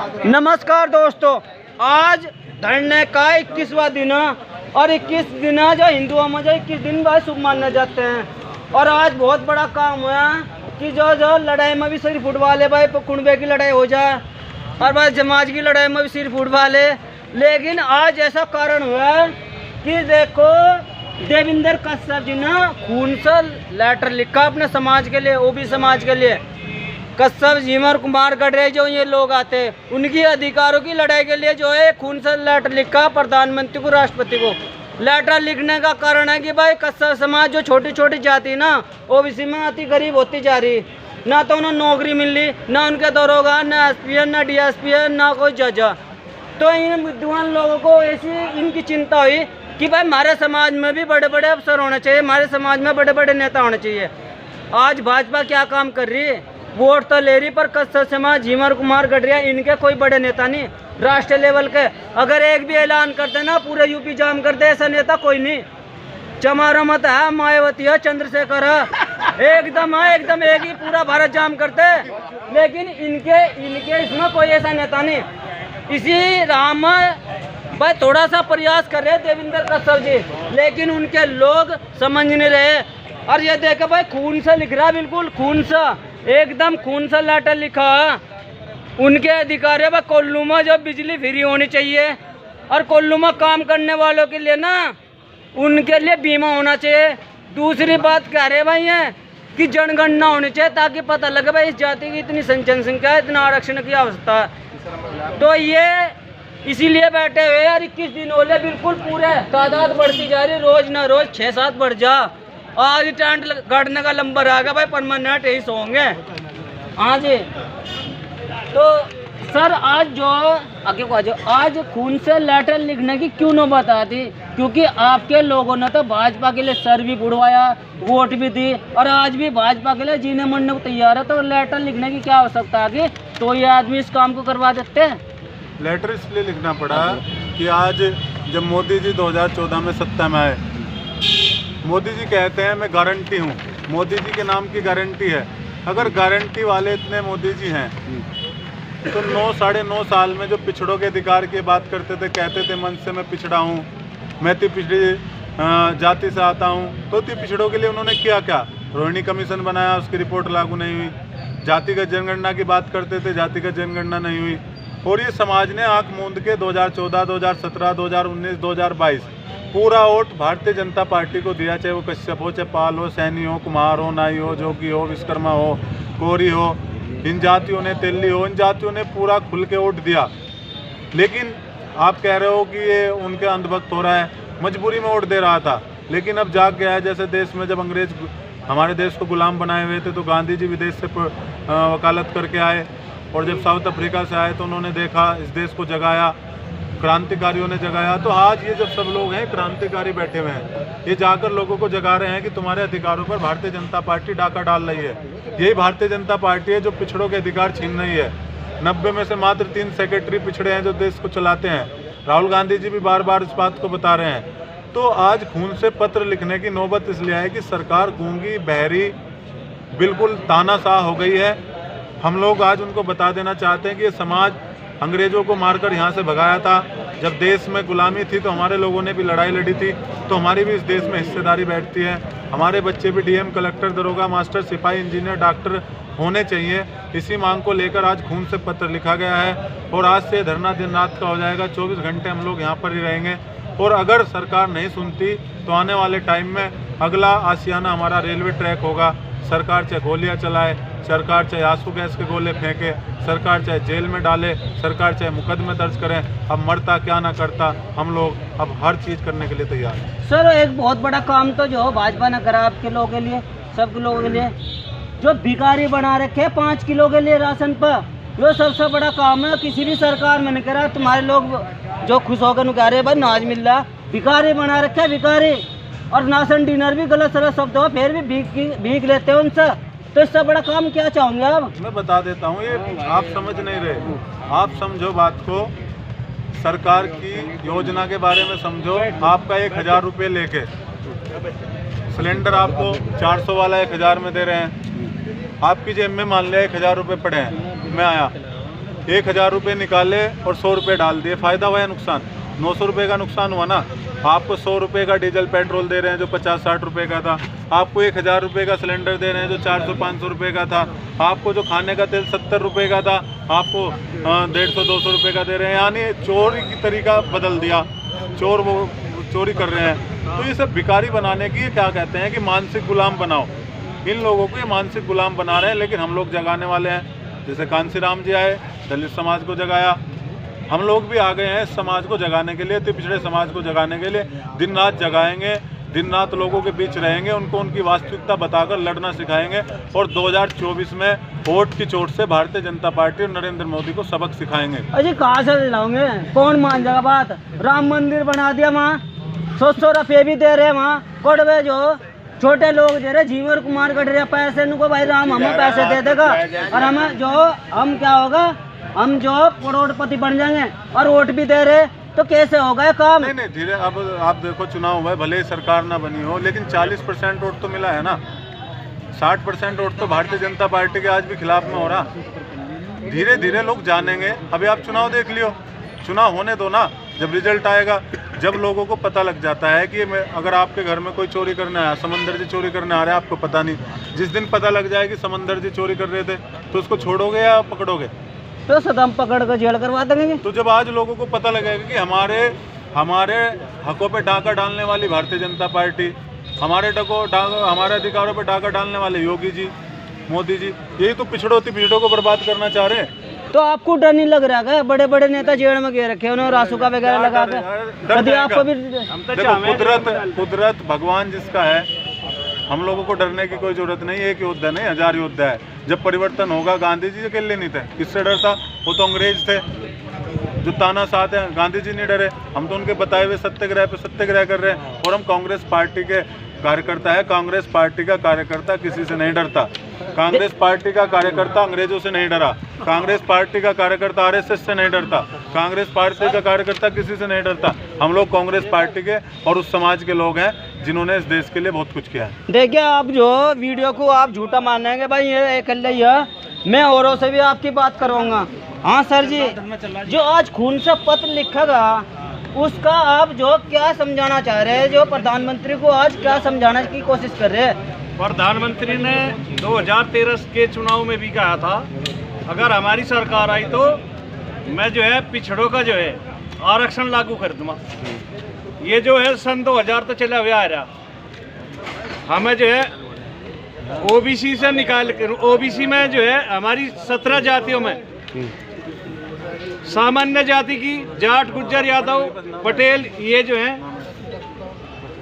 नमस्कार दोस्तों, आज धरने का 21वां दिन है और 21 दिन जो हिंदुओं में जो 21 दिन भाई शुभ माने जाते हैं। और आज बहुत बड़ा काम हुआ कि जो लड़ाई में भी सिर फुटवा ले भाई, कुंबे की लड़ाई हो जाए और भाई समाज की लड़ाई में भी सिर फुटवा ले। लेकिन आज ऐसा कारण हुआ कि देखो देवेंद्र कश्यप जी ने खून से लेटर लिखा अपने समाज के लिए, ओबी समाज के लिए। कश्यप जीवर कुमार गडरे जो ये लोग आते हैं उनकी अधिकारों की लड़ाई के लिए जो है खून से लेटर लिखा प्रधानमंत्री को, राष्ट्रपति को। लेटर लिखने का कारण है कि भाई कश्यप समाज जो छोटी छोटी जाति ना ओबीसी में अति गरीब होती जा रही, ना तो उन्हें नौकरी मिल रही, ना उनके दरोगा, ना एसपीएन, ना डीएसपीएन, ना कोई जज। तो इन विद्वान लोगों को ऐसी इनकी चिंता हुई कि भाई हमारे समाज में भी बड़े बड़े अफसर होने चाहिए, हमारे समाज में बड़े बड़े नेता होने चाहिए। आज भाजपा क्या काम कर रही है, वोट तो ले रही पर कश्यप समाज, जीवर कुमार गडरिया, इनके कोई बड़े नेता नहीं राष्ट्रीय लेवल के। अगर एक भी ऐलान करते ना पूरे यूपी जाम करते, ऐसा नेता कोई नहीं। चमारा मत है, मायावती है, चंद्रशेखर है, एकदम है, एकदम एक ही पूरा भारत जाम करते। लेकिन इनके इसमें कोई ऐसा नेता नहीं। इसी राह में भाई थोड़ा सा प्रयास कर रहे देवेंद्र कश्यप जी, लेकिन उनके लोग समझ नहीं रहे। और ये देखो भाई खून से लिख रहा, बिल्कुल खून से, एकदम खून से लेटर लिखा है। उनके अधिकार है भाई कोल्लू में जो बिजली फ्री होनी चाहिए और कोल्लू में काम करने वालों के लिए ना उनके लिए बीमा होना चाहिए। दूसरी बात कह रहे भाई है कि जनगणना होनी चाहिए ताकि पता लगे भाई इस जाति की इतनी जनसंख्या है, इतना आरक्षण की आवश्यकता है। तो ये इसीलिए बैठे हुए यार 21 दिन हो गए, बिल्कुल पूरे तादाद बढ़ती जा रही, रोज ना रोज 6-7 बढ़ जा। आज टेंट गाड़ने का नंबर आ गया भाई, परमानेंट यही होंगे। हाँ जी, तो सर आज जो आगे को आज खून से लेटर लिखने की क्यों नौबत आती? क्योंकि आपके लोगों ने तो भाजपा के लिए सर भी बुड़वाया, वोट भी दी और आज भी भाजपा के लिए जीने मरने को तैयार है। तो लेटर लिखने की क्या आवश्यकता आती? तो ये आदमी इस काम को करवा देते हैं। लेटर इसलिए लिखना पड़ा कि आज जब मोदी जी 2014 में सत्ता में आए, मोदी जी कहते हैं मैं गारंटी हूँ, मोदी जी के नाम की गारंटी है। अगर गारंटी वाले इतने मोदी जी हैं तो 9-9.5 साल में जो पिछड़ों के अधिकार की बात करते थे, कहते थे मंच से मैं पिछड़ा हूँ, मैं तो पिछड़ी जाति से आता हूँ, तो पिछड़ों के लिए उन्होंने किया क्या? रोहिणी कमीशन बनाया, उसकी रिपोर्ट लागू नहीं हुई। जातिगत जनगणना की बात करते थे, जातिगत जनगणना नहीं हुई। और ये समाज ने आंख मूंद के 2014, 2017, 2019, 2022 पूरा वोट भारतीय जनता पार्टी को दिया, चाहे वो कश्यप हो, चाहे पाल हो, सैनी हो, कुमार हो, नाई हो, जोगी हो, विश्वकर्मा हो, कोरी हो, इन जातियों ने, तेली हो, इन जातियों ने पूरा खुल के वोट दिया। लेकिन आप कह रहे हो कि ये उनके अंधभक्त हो रहा है, मजबूरी में वोट दे रहा था। लेकिन अब जाग गया है, जैसे देश में जब अंग्रेज हमारे देश को गुलाम बनाए हुए थे तो गांधी जी विदेश से वकालत करके आए, और जब साउथ अफ्रीका से आए तो उन्होंने देखा, इस देश को जगाया, क्रांतिकारियों ने जगाया। तो आज ये जब सब लोग हैं क्रांतिकारी बैठे हुए हैं, ये जाकर लोगों को जगा रहे हैं कि तुम्हारे अधिकारों पर भारतीय जनता पार्टी डाका डाल रही है। यही भारतीय जनता पार्टी है जो पिछड़ों के अधिकार छीन रही है। 90 में से मात्र 3 सेक्रेटरी पिछड़े हैं जो देश को चलाते हैं। राहुल गांधी जी भी बार बार इस बात को बता रहे हैं। तो आज खून से पत्र लिखने की नौबत इसलिए है कि सरकार गूंगी, बहरी, बिल्कुल तानाशाह हो गई है। हम लोग आज उनको बता देना चाहते हैं कि ये समाज अंग्रेज़ों को मारकर यहाँ से भगाया था। जब देश में गुलामी थी तो हमारे लोगों ने भी लड़ाई लड़ी थी, तो हमारी भी इस देश में हिस्सेदारी बैठती है। हमारे बच्चे भी डीएम, कलेक्टर, दरोगा, मास्टर, सिपाही, इंजीनियर, डॉक्टर होने चाहिए। इसी मांग को लेकर आज खून से पत्र लिखा गया है और आज से धरना दिन रात का हो जाएगा। 24 घंटे हम लोग यहाँ पर ही रहेंगे। और अगर सरकार नहीं सुनती तो आने वाले टाइम में अगला आशियाना हमारा रेलवे ट्रैक होगा। सरकार चाहे गोलियां चलाए, सरकार चाहे आंसू गैस के गोले फेंके, सरकार चाहे जेल में डाले, सरकार चाहे मुकदमे दर्ज करें, अब मरता क्या ना करता, हम लोग अब हर चीज़ करने के लिए तैयार हैं। सर एक बहुत बड़ा काम तो जो भाजपा ने करा आपके लोगों के लिए, सब लोगों के लिए, जो भिखारी बना रखे 5 किलो के लिए राशन पर, वो सबसे बड़ा काम है। किसी भी सरकार में नहीं करा। तुम्हारे लोग जो खुश होकर कह रहे भाई नाज मिल रहा, भिखारी बना रखे भिखारी। और नाशन डिनर भी गलत सलत शब्द हो, फिर भी भीख लेते हो उनसे। तो इससे बड़ा काम क्या चाहोगे आप? मैं बता देता हूँ, ये आप समझ नहीं रहे। आप समझो बात को, सरकार की योजना के बारे में समझो। आपका 1000 रुपये लेके सिलेंडर आपको 400 वाला 1000 में दे रहे हैं। आपकी जेब में मान लिया 1000 रुपये पड़े हैं, मैं आया 1000 रुपये निकाले और 100 रुपये डाल दिए, फ़ायदा हुआ या नुकसान? 900 रुपये का नुकसान हुआ ना। आपको 100 रुपये का डीजल पेट्रोल दे रहे हैं जो 50-60 रुपये का था, आपको 1000 रुपये का सिलेंडर दे रहे हैं जो 400-500 रुपये का था, आपको जो खाने का तेल 70 रुपये का था आपको 150-200 रुपये का दे रहे हैं। यानी चोरी की तरीका बदल दिया, चोर वो चोरी कर रहे हैं। तो ये सब भिखारी बनाने की क्या कहते हैं कि मानसिक गुलाम बनाओ। इन लोगों को ये मानसिक गुलाम बना रहे हैं, लेकिन हम लोग जगाने वाले हैं। जैसे कांसीराम जी आए, दलित समाज को जगाया, हम लोग भी आ गए हैं इस समाज को जगाने के लिए, तो पिछड़े समाज को जगाने के लिए दिन रात जगाएंगे, दिन रात लोगों के बीच रहेंगे, उनको उनकी वास्तविकता बताकर लड़ना सिखाएंगे और 2024 में वोट की चोट से भारतीय जनता पार्टी और नरेंद्र मोदी को सबक सिखाएंगे। अजी कहाँ से लड़ाओगे? कौन मान जाएगा बात? राम मंदिर बना दिया वहाँ, 100 रुपये भी दे रहे वहाँ, कोडवे जो छोटे लोग दे रहे, जीवन कुमार कट रहे पैसे, उनको भाई राम हमें पैसे दे देगा और हमें जो हम क्या होगा, हम जो करोड़पति बन जाएंगे और वोट भी दे रहे, तो कैसे होगा ये काम? नहीं धीरे, अब आप देखो चुनाव हुआ है, भले ही सरकार ना बनी हो, लेकिन 40% वोट तो मिला है ना। 60% वोट तो भारतीय जनता पार्टी के आज भी खिलाफ में हो रहा। धीरे धीरे लोग जानेंगे। अभी आप चुनाव देख लियो, चुनाव होने दो ना, जब रिजल्ट आएगा, जब लोगों को पता लग जाता है कि अगर आपके घर में कोई चोरी करने आया, समंदर जी चोरी करने आ रहे हैं, आपको पता नहीं, जिस दिन पता लग जाए कि समंदर जी चोरी कर रहे थे, तो उसको छोड़ोगे या पकड़ोगे? तो सदम पकड़ कर जेल करवा देंगे। तो जब आज लोगों को पता लगेगा कि हमारे हकों पे डाका डालने वाली भारतीय जनता पार्टी, हमारे अधिकारों पे डाका डालने वाले योगी जी, मोदी जी, यही तो पिछड़ों को बर्बाद करना चाह रहे हैं। तो आपको डर नहीं लग रहा है? बड़े बड़े नेता जेल में गए रखे उन्होंने, रासुका वगैरह लगा के, कभी आपको भी? देखो कुदरत भगवान जिसका है, हम लोगों को डरने की कोई जरूरत नहीं है। एक योद्धा नहीं, 1000 योद्धा है। जब परिवर्तन होगा, गांधी जी अकेले नहीं थे, किससे डरता? वो तो अंग्रेज थे जो तानाशाह हैं। गांधी जी नहीं डरे, हम तो उनके बताए हुए सत्याग्रह पे सत्याग्रह कर रहे हैं। और हम कांग्रेस पार्टी के कार्यकर्ता है, कांग्रेस पार्टी का कार्यकर्ता किसी से नहीं डरता। कांग्रेस पार्टी का कार्यकर्ता अंग्रेजों से नहीं डरा, कांग्रेस पार्टी का कार्यकर्ता आरएसएस से नहीं डरता, कांग्रेस पार्टी का कार्यकर्ता किसी से नहीं डरता। हम लोग कांग्रेस पार्टी के और उस समाज के लोग हैं जिन्होंने इस देश के लिए बहुत कुछ किया है। देखिए, आप जो वीडियो को आप झूठा मानेंगे भाई, ये अकेले ही है, मैं औरों से भी आपकी बात करवाऊंगा। हाँ सर जी, जो आज खून से पत्र लिखेगा, उसका आप जो क्या समझाना चाह रहे हैं? जो प्रधानमंत्री को आज क्या समझाने की कोशिश कर रहे हैं? प्रधानमंत्री ने 2013 के चुनाव में भी कहा था, अगर हमारी सरकार आई तो मैं जो है पिछड़ों का जो है आरक्षण लागू कर दूंगा। ये जो है सन 2000 तो चला हुआ आ रहा, हमें जो है ओबीसी से निकाल कर, ओबीसी में जो है हमारी 17 जातियों में सामान्य जाति की जाट, गुज्जर, यादव, पटेल, ये जो है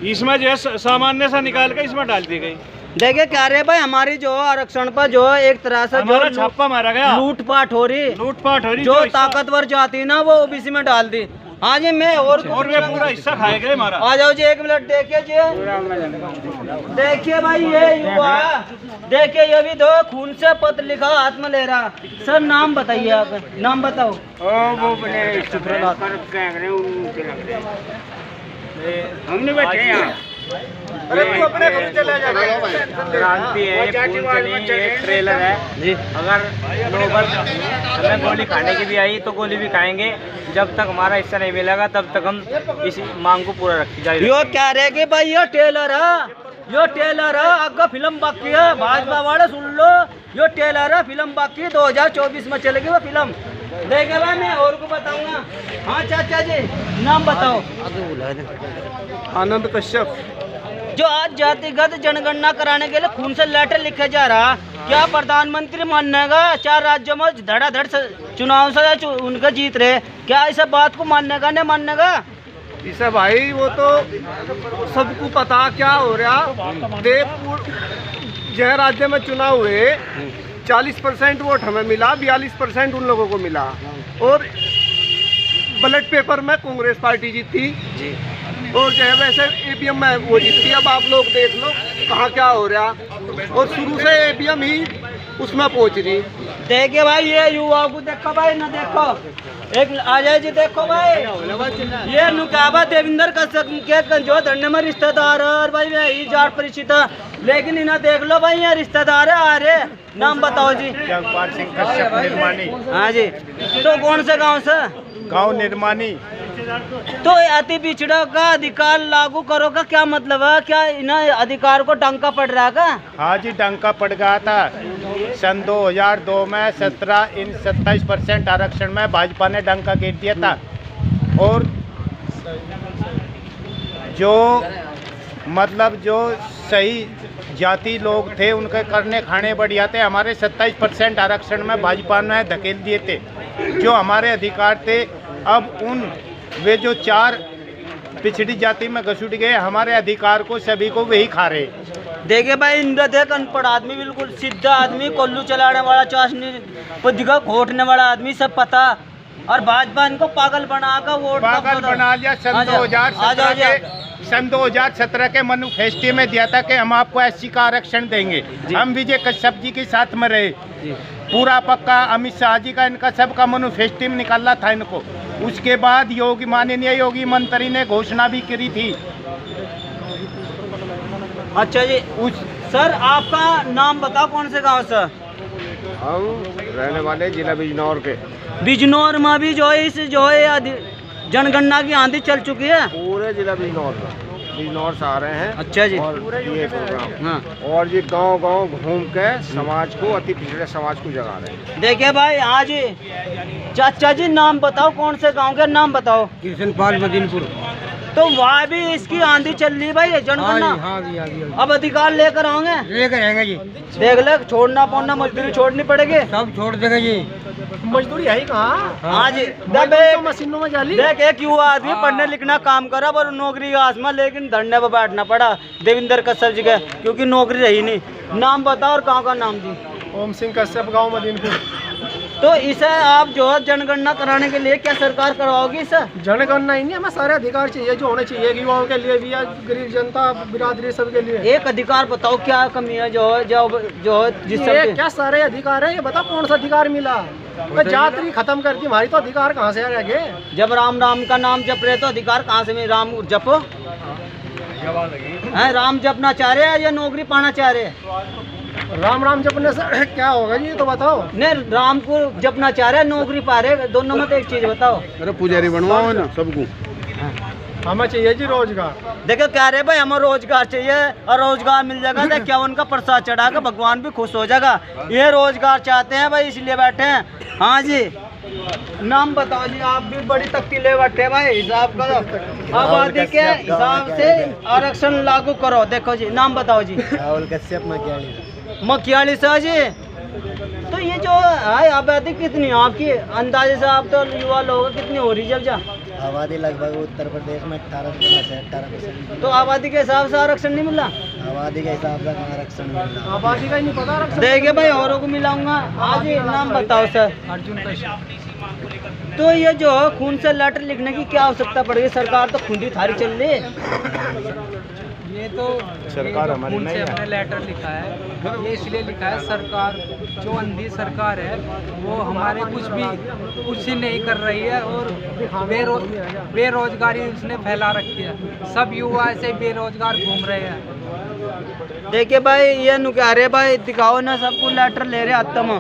इसमें जो है सामान्य से निकाल कर इसमें डाल दी गई। देखिए क्या रे भाई, हमारी जो आरक्षण पर जो एक तरह से जो छापा मारा गया, लूटपाट हो रही, जो ताकतवर जाति ना वो ओबीसी में डाल दी। हाँ जी, मैं और वे पूरा हिस्सा खाए गए हमारा। आ जाओ जी, 1 मिनट देखिए जी, देखिए भाई ये युवा, देखिए ये भी दो खून से पत्र लिखा हाथ में ले रहा। सर नाम बताइए, आप नाम बताओ। हमने बैठे यहाँ, क्रांति है, एक ट्रेलर है जी। अगर नौबत हमें गोली खाने की भी आई तो गोली भी खाएंगे, जब तक हमारा हिस्सा नहीं मिलेगा तब तक हम इस मांग को पूरा रखी जाएगी। यो क्या रहेगी भाई, ये टेलर है, यो टेलर है, अगर फिल्म बाकी है, भाजपा वाले सुन लो, यो टेलर है, फिल्म बाकी 2024 में चलेगी वो फिल्म। देखे भाई, मैं और को बताऊंगा। हाँ चाचा जी, नाम बताओ। आनंद कश्यप। जो आज जातिगत जनगणना कराने के लिए खून से लेटर लिखे जा रहा, क्या प्रधानमंत्री मानेगा? 4 राज्यों में धड़ाधड़ चुनाव से उनका जीत रहे, क्या इस बात को मानेगा नहीं मानेगा? इसे भाई वो तो सबको पता क्या हो रहा। देवपुर जय राज्य में चुनाव हुए, 40% वोट हमें मिला, 42% उन लोगों को मिला, और बैलेट पेपर में कांग्रेस पार्टी जीती जी, और जो है वैसे ईवीएम में वो जीतती। अब आप लोग देख लो कहाँ क्या हो रहा, और शुरू से ईवीएम ही उसमें पहुँच रही। देखिए भाई, ये युवाओं को देखो भाई, ना देखो एक अजय जी देखो भाई, ये नुकाबा देवेंद्र का जो धरने में रिश्तेदार और भाई यही जाट परिचित, लेकिन इन्हें देख लो भाई, ये रिश्तेदार आ रहे नाम बताओ जी। जगपाल सिंह कश्यप निर्माणी। हाँ जी। तो कौन से गांव से? गांव निर्माणी। तो अति पिछड़ा का अधिकार लागू करो का क्या मतलब है? क्या इन अधिकार को डंका पड़ रहा है का? हाँ जी, डंका पड़ गया था सन 2002 में 27% आरक्षण में भाजपा ने डंका गिर दिया था। और जो मतलब जो सही जाति लोग थे उनके करने खाने बढ़िया थे। हमारे 27% आरक्षण में भाजपा ने धकेल दिए थे। जो हमारे अधिकार थे अब वे जो 4 पिछड़ी जाति में घुसुट गए, हमारे अधिकार को सभी को वही खा रहे। देखिए भाई, इंद्र देख अनपढ़ आदमी, बिल्कुल सीधा आदमी, कोल्लू चलाने वाला, चाशनी पुदिका घोटने वाला आदमी, सब पता। और भाजपा इनको पागल बनाकर वोट बना लिया। सन 2017 के मैनिफेस्टो में दिया था कि हम आपको एससी का आरक्षण देंगे। हम विजय कश्यप जी के साथ में रहे, पूरा पक्का। अमित शाह जी का इनका सबका मैनिफेस्टो में निकालना था इनको। उसके बाद माननीय योगी मंत्री ने घोषणा भी करी थी। अच्छा जी। सर आपका नाम बताओ, कौन से गांव से? हम रहने वाले जिला बिजनौर के। बिजनौर में भी जो है जनगणना की आंधी चल चुकी है। पूरे जिला बिजनौर से आ रहे हैं। अच्छा जी। और ये प्रोग्राम, हाँ। और ये गांव-गांव घूम के समाज को, अति पिछड़े समाज को जगा रहे हैं। देखिए भाई, हाँ जी। चाचा जी नाम बताओ, कौन से गांव का नाम बताओ? कृष्णपाल मदीनपुर। तो वहाँ भी इसकी आंधी चल रही भाई, जनगणना। अब अधिकार लेकर आओगे? लेकर आएंगे जी। देख ले, छोड़ना पड़ना, मजदूरी छोड़नी पड़ेगी। सब छोड़ देंगे जी। मजदूरी है कहाँ? हाँ जी। मशीनों में जाली। देख, एक युवा आदमी पढ़ने लिखना काम करा पर नौकरी का आसमा, लेकिन धरने पर बैठना पड़ा देवेंद्र कश्यप जी का, क्योंकि नौकरी रही नहीं। नाम बताओ और गाँव का नाम जी? ओम सिंह कश्यप, गाँव मदीनपुर। तो इसे आप जो है जनगणना कराने के लिए क्या सरकार करवाओगी इसे? जनगणना ही नहीं, हमें सारे अधिकार चाहिए जो होने चाहिए, युवाओं के लिए भी या गरीब जनता बिरादरी सबके लिए। एक अधिकार बताओ, क्या कमी है जो जिस ये क्या सारे अधिकार है? ये बताओ कौन सा अधिकार मिला? जाति खत्म कर दी हमारी, तो अधिकार कहाँ से आ गए? जब राम राम का नाम जप रहे तो अधिकार कहाँ से मिले? राम जपो है, राम जपना चाह रहे हैं या नौकरी पाना चाह रहे हैं? राम जपने से क्या होगा जी, तो बताओ। नहीं, राम को जपना चाह रहे हैं, नौकरी पा रहे, दोनों में तो एक चीज बताओ। अरे पुजारी बनवाओ ना सबको। हमें चाहिए जी रोजगार। देखो क्या रहे भाई, हमें रोजगार चाहिए, और रोजगार मिल जाएगा तो क्या उनका प्रसाद चढ़ाकर भगवान भी खुश हो जाएगा। ये रोजगार चाहते हैं भाई, इसलिए बैठे हैं। हाँ जी। नाम बताओ जी। आप भी बड़ी तख्ती ले बैठे भाई, हिसाब करो, आबादी के हिसाब से आरक्षण लागू करो। देखो जी, नाम बताओ जी? राहुल कश्यप मखियाली से जी। तो ये जो है आबादी कितनी है आपकी अंदाजे से? आप तो युवा लोग कितनी हो रही? जब जा आबादी लगभग उत्तर प्रदेश में 18% तो आबादी के हिसाब से आरक्षण नहीं मिला? आबादी के हिसाब से आरक्षण मिल रहा। आबादी का ही नहीं पता आरक्षण। देखिए भाई, औरों को मिलाऊंगा। आज नाम बताओ सर? अर्जुन कश्यप। तो ये जो खून से लेटर लिखने की क्या आवश्यकता पड़ेगी? सरकार तो खुंडी थारी चल रही है। ये तो सरकार हमारी नहीं है। हमने लेटर लिखा है, ये इसलिए लिखा है, सरकार जो अंधी सरकार है वो हमारे कुछ ही नहीं कर रही है, और बेरोजगारी उसने फैला रखी है। सब युवा ऐसे बेरोजगार घूम रहे हैं। देखिए भाई, ये नुकारे भाई दिखाओ ना, सबको लेटर ले रहे आत्मा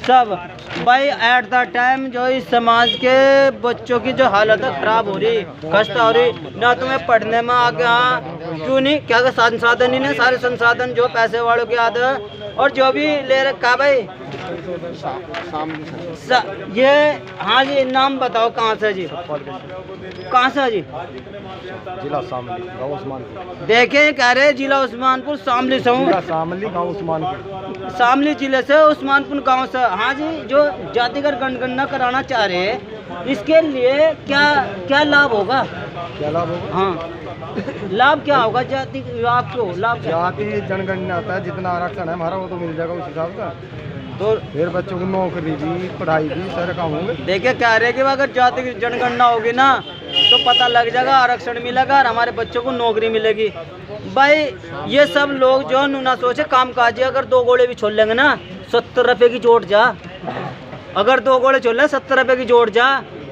सब भाई। एट द टाइम जो इस समाज के बच्चों की जो हालत है खराब हो रही, कष्ट हो रही, ना तुम्हें पढ़ने में आगे। हाँ क्यों नहीं, क्या संसाधन ही नहीं, सारे संसाधन जो पैसे वालों के आते हैं, और जो भी ले रखा भाई ये। हाँ जी, नाम बताओ कहाँ से जी? कहाँ से जी? जिला शामली, गाँव उस्मानपुर। देखें कह रहे जिला उस्मानपुर, शामली से हूँ। शामली, गाँव उस्मानपुर। शामली जिले से, उस्मानपुर गांव से। हाँ जी। जो जातिगत जनगणना कराना चाह रहे हैं, इसके लिए क्या लाभ होगा? क्या लाभ होगा? हाँ, लाभ क्या होगा? जाति आपको लाभ जाति जनगणना होता है, जितना आरक्षण है हमारा वो तो मिल जाएगा उस हिसाब का। तो फिर बच्चों को नौकरी भी, पढ़ाई भी, सारे काम होंगे। देखिए कह रहे कि अगर जाति की जनगणना होगी ना तो पता लग जाएगा, आरक्षण मिलेगा और हमारे बच्चों को नौकरी मिलेगी। भाई ये सब लोग जो ना सोचे काम काज, अगर 2 गोले भी छोड़ लेंगे ना 70 रुपये की जोड़ जा। अगर 2 गोले छोड़ ले 70 रुपये की जोड़ जा,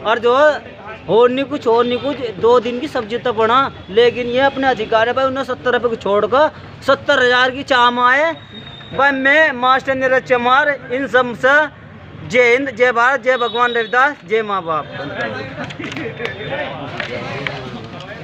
और जो और नहीं कुछ 2 दिन की सब्जी तो बना। लेकिन ये अपने अधिकार है भाई, उन्हें 70 रुपये को छोड़ कर 70,000 की चाम आए, भाई मैं मास्टर नीरज चमार इन सब से जय हिंद, जय भारत, जय भगवान रविदास, जय माँ बाप।